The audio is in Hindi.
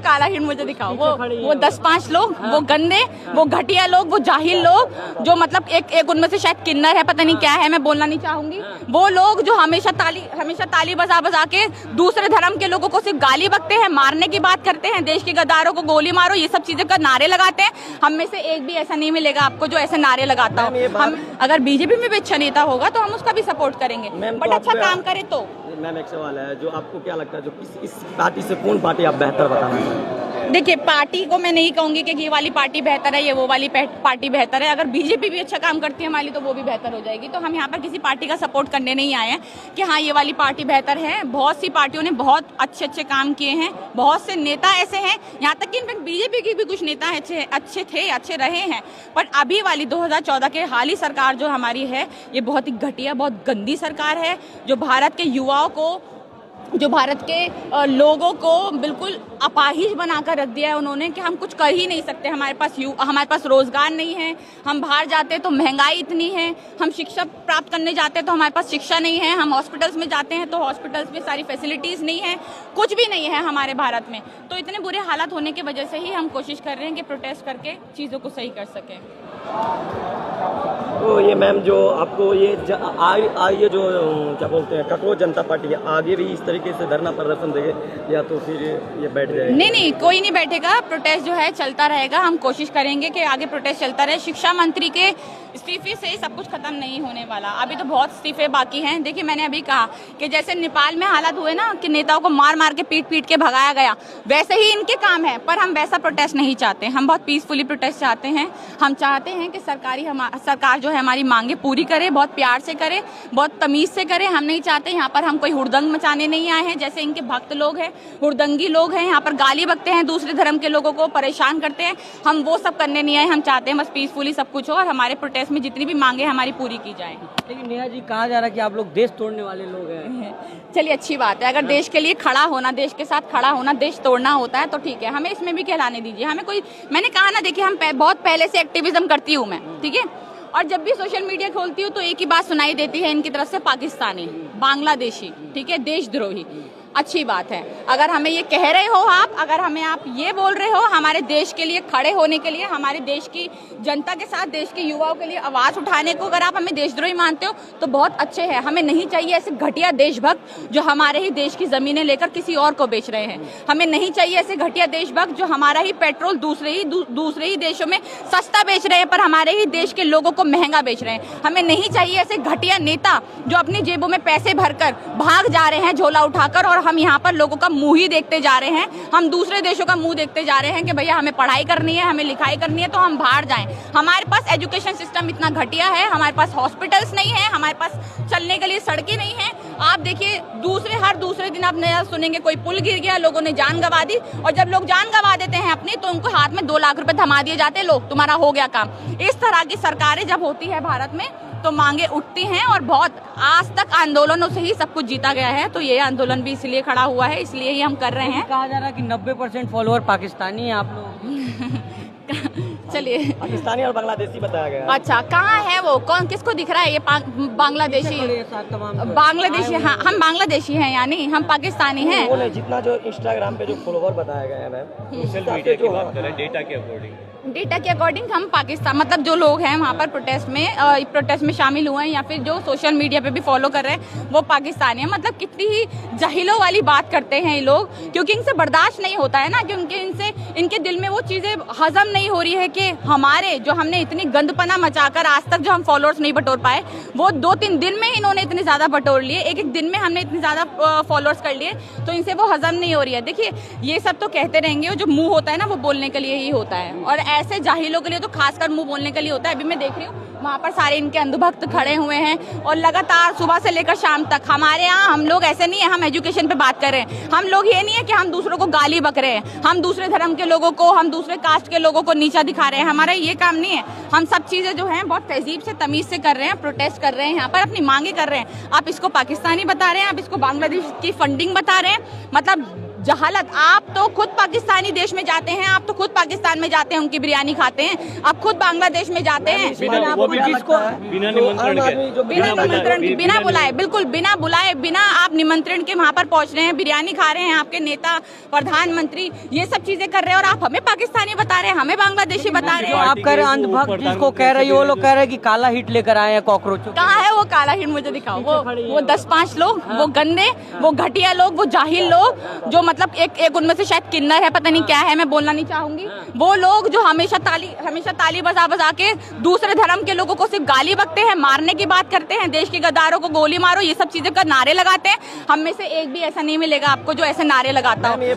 काला हिरण मुझे दिखाओ, वो 10-5 लोग, वो गंदे, वो घटिया लोग, वो जाहिल लोग, जो मतलब एक उनमें से शायद किन्नर है, पता नहीं क्या है, मैं बोलना नहीं चाहूंगी। वो लोग जो हमेशा ताली बजा के दूसरे धर्म के लोगों को सिर्फ गाली बकते हैं, मारने की बात करते हैं, देश के गद्दारों को गोली मारो, ये सब चीजें का नारे लगाते हैं। हम में से एक भी ऐसा नहीं मिलेगा आपको जो ऐसे नारे लगाता हो। हम अगर बीजेपी में भी अच्छा नेता होगा तो हम उसका भी सपोर्ट करेंगे, बट अच्छा काम करे तो। मैम एक सवाल है, जो आपको क्या लगता है, जो इस पार्टी से कौन पार्टी आप बेहतर बताना चाहेंगे? देखिए, पार्टी को मैं नहीं कहूंगी कि ये वाली पार्टी बेहतर है, ये वो वाली पार्टी बेहतर है। अगर बीजेपी भी अच्छा काम करती है हमारी तो वो भी बेहतर हो जाएगी। तो हम यहाँ पर किसी पार्टी का सपोर्ट करने नहीं आए हैं कि हाँ ये वाली पार्टी बेहतर है। बहुत सी पार्टियों ने बहुत अच्छे काम किए हैं, बहुत से नेता ऐसे हैं, यहाँ तक कि इनफैक्ट बीजेपी के भी कुछ नेता अच्छे थे, अच्छे रहे हैं। पर अभी वाली 2014 के हाली सरकार जो हमारी है, ये बहुत ही घटिया, बहुत गंदी सरकार है, जो भारत के युवाओं को, जो भारत के लोगों को बिल्कुल अपाहिज बनाकर रख दिया है उन्होंने कि हम कुछ कर ही नहीं सकते। हमारे पास रोजगार नहीं है, हम बाहर जाते तो महंगाई इतनी है, हम शिक्षा प्राप्त करने जाते हैं तो हमारे पास शिक्षा नहीं है, हम हॉस्पिटल्स में जाते हैं तो हॉस्पिटल्स में सारी फैसिलिटीज नहीं है, कुछ भी नहीं है हमारे भारत में। तो इतने बुरे हालात होने की वजह से ही हम कोशिश कर रहे हैं कि प्रोटेस्ट करके चीज़ों को सही कर सकें। तो ये मैम जो आपको ये जो क्या बोलते हैं कठोर जनता पार्टी है, आगे भी इस तरीके से धरना प्रदर्शन देंगे या तो फिर ये बैठ जाएगा? नहीं, कोई नहीं बैठेगा, प्रोटेस्ट जो है चलता रहेगा। हम कोशिश करेंगे कि आगे प्रोटेस्ट चलता रहे। शिक्षा मंत्री के इस्तीफे से सब कुछ खत्म नहीं होने वाला, अभी तो बहुत इस्तीफे बाकी हैं। देखिए, मैंने अभी कहा कि जैसे नेपाल में हालात हुए ना कि नेताओं को मार के पीट के भगाया गया, वैसे ही इनके काम है। पर हम वैसा प्रोटेस्ट नहीं चाहते, हम बहुत पीसफुली प्रोटेस्ट चाहते हैं। हम चाहते हैं कि सरकार जो है हमारी मांगे पूरी करे, बहुत प्यार से करे, बहुत तमीज से करे। हम नहीं चाहते यहाँ पर हम कोई हुड़दंग मचाने नहीं आए हैं, जैसे इनके भक्त लोग हैं, हुड़दंगी लोग हैं, यहाँ पर गाली बकते हैं, दूसरे धर्म के लोगों को परेशान करते हैं। हम वो सब करने नहीं आए। हम चाहते हैं बस पीसफुली सब कुछ हो और हमारे प्रोटेस्ट में जितनी भी मांगे हमारी पूरी की जाए। लेकिन नेहा जी, कहा जा रहा है कि आप लोग देश तोड़ने वाले लोग हैं। चलिए, अच्छी बात है। अगर देश के लिए खड़ा होना, देश के साथ खड़ा होना, देश तोड़ना होता है तो ठीक है, हमें इसमें भी कहलाने दीजिए। हमें कोई, मैंने कहा ना, देखिए हम बहुत पहले से एक्टिविज्म करती हूँ मैं, ठीक है, और जब भी सोशल मीडिया खोलती हूँ तो एक ही बात सुनाई देती है इनकी तरफ से, पाकिस्तानी, बांग्लादेशी, ठीक है, देशद्रोही। अच्छी बात है, अगर हमें ये कह रहे हो आप, अगर हमें आप ये बोल रहे हो हमारे देश के लिए खड़े होने के लिए, हमारे देश की जनता के साथ, देश के युवाओं के लिए आवाज़ उठाने को, अगर आप हमें देशद्रोही मानते हो तो बहुत अच्छे हैं। हमें नहीं चाहिए ऐसे घटिया देशभक्त जो हमारे ही देश की ज़मीनें लेकर किसी और को बेच रहे हैं। हमें नहीं चाहिए ऐसे घटिया देशभक्त जो हमारा ही पेट्रोल दूसरे ही देशों में सस्ता बेच रहे हैं पर हमारे ही देश के लोगों को महंगा बेच रहे हैं। हमें नहीं चाहिए ऐसे घटिया नेता जो अपनी जेबों में पैसे भरकर भाग जा रहे हैं झोला उठाकर, और हम यहाँ पर लोगों का मुंह ही देखते जा रहे हैं। हम दूसरे देशों का मुंह देखते जा रहे हैं कि भैया हमें पढ़ाई करनी है, हमें लिखाई करनी है तो हम बाहर जाएं। हमारे पास एजुकेशन सिस्टम इतना घटिया है, हमारे पास हॉस्पिटल्स नहीं है, हमारे पास चलने के लिए सड़कें नहीं है। आप देखिए, हर दूसरे दिन आप नया सुनेंगे कोई पुल गिर गया, लोगों ने जान गंवा दी, और जब लोग जान गंवा देते हैं अपनी तो उनको हाथ में 2 लाख रुपए थमा दिए जाते हैं, लोग तुम्हारा हो गया काम। इस तरह की सरकारें जब होती है भारत में तो मांगे उठती हैं, और बहुत आज तक आंदोलनों से ही सब कुछ जीता गया है। तो ये आंदोलन भी इसलिए खड़ा हुआ है, इसलिए ही हम कर रहे हैं। कहा जा रहा है कि 90% फॉलोअर पाकिस्तानी हैं आप लोग। चलिए, पाकिस्तानी और बांग्लादेशी बताया गया। अच्छा, कहाँ है वो, कौन किसको दिख रहा है ये बांग्लादेशी? बांग्लादेशी, हाँ, हम बांग्लादेशी हैं, यानी हम पाकिस्तानी हैं। वो नहीं, जितना जो इंस्टाग्राम पे जो फॉलोवर बताया गया है मैम, सोशल मीडिया की बात करें, डेटा के अकॉर्डिंग हम पाकिस्तान, मतलब जो लोग हैं वहाँ पर प्रोटेस्ट में शामिल हुए हैं या फिर जो सोशल मीडिया पे भी फॉलो कर रहे हैं वो पाकिस्तानी है। मतलब कितनी ही जाहिलों वाली बात करते हैं ये लोग, क्योंकि इनसे बर्दाश्त नहीं होता है ना, क्योंकि इनके दिल में वो चीज़ें हजम नहीं हो रही है कि हमारे जो हमने इतनी गंदपना मचाकर आज तक जो हम फॉलोअर्स नहीं बटोर पाए, वो 2-3 दिन में इन्होंने इतने ज़्यादा बटोर लिए, एक दिन में हमने इतने ज़्यादा फॉलोअर्स कर लिए, तो इनसे वो हजम नहीं हो रही है। देखिए, ये सब तो कहते रहेंगे, जो मुँह होता है ना वो बोलने के लिए ही होता है, और ऐसे जाहिलों के लिए तो खासकर मुंह बोलने के लिए होता है। अभी मैं देख रही हूँ वहाँ पर सारे इनके अंधभक्त खड़े हुए हैं, और लगातार सुबह से लेकर शाम तक। हमारे यहाँ हम लोग ऐसे नहीं है, हम एजुकेशन पे बात कर रहे हैं। हम लोग ये नहीं है कि हम दूसरों को गाली बक रहे हैं, हम दूसरे धर्म के लोगों को, हम दूसरे कास्ट के लोगों को नीचा दिखा रहे हैं, हमारा ये काम नहीं है। हम सब चीज़ें जो हैं बहुत तहजीब से, तमीज़ से कर रहे हैं, प्रोटेस्ट कर रहे हैं, यहाँ पर अपनी मांगे कर रहे हैं। आप इसको पाकिस्तानी बता रहे हैं, आप इसको बांग्लादेश की फंडिंग बता रहे हैं, मतलब जहालत। आप तो खुद पाकिस्तानी बिरयानी देश में जाते हैं, आप तो खुद पाकिस्तान में जाते हैं, उनकी बिरयानी खाते हैं, आप खुद बांग्लादेश में जाते हैं बिना निमंत्रण के, बिना बुलाए, बिल्कुल बिना बुलाए, बिना आप निमंत्रण के वहाँ पर पहुँच रहे हैं, बिरयानी खा रहे हैं, आपके नेता प्रधानमंत्री ये सब चीजें कर रहे हैं और आप हमें पाकिस्तानी बता रहे हैं, हमें बांग्लादेशी बता रहे हैं। आप कह रहे हैं अंधभक्त जिसको कह रही है, वो लोग कह रहे हैं कि काला हिट लेकर आए हैं कॉकरोचों। कहाँ है वो काला हिट, मुझे दिखाओ। वो 10-5 लोग, वो गंदे, वो घटिया लोग, वो जाहिल लोग, जो मतलब एक उनमें से शायद किन्नर है, पता नहीं क्या है, मैं बोलना नहीं चाहूंगी। वो लोग जो हमेशा ताली बजा के दूसरे धर्म के लोगों को सिर्फ गाली बकते हैं, मारने की बात करते हैं, देश के गद्दारों को गोली मारो, ये सब चीजें का नारे लगाते हैं। हम में से एक भी ऐसा नहीं मिलेगा आपको जो ऐसे नारे लगाता हो।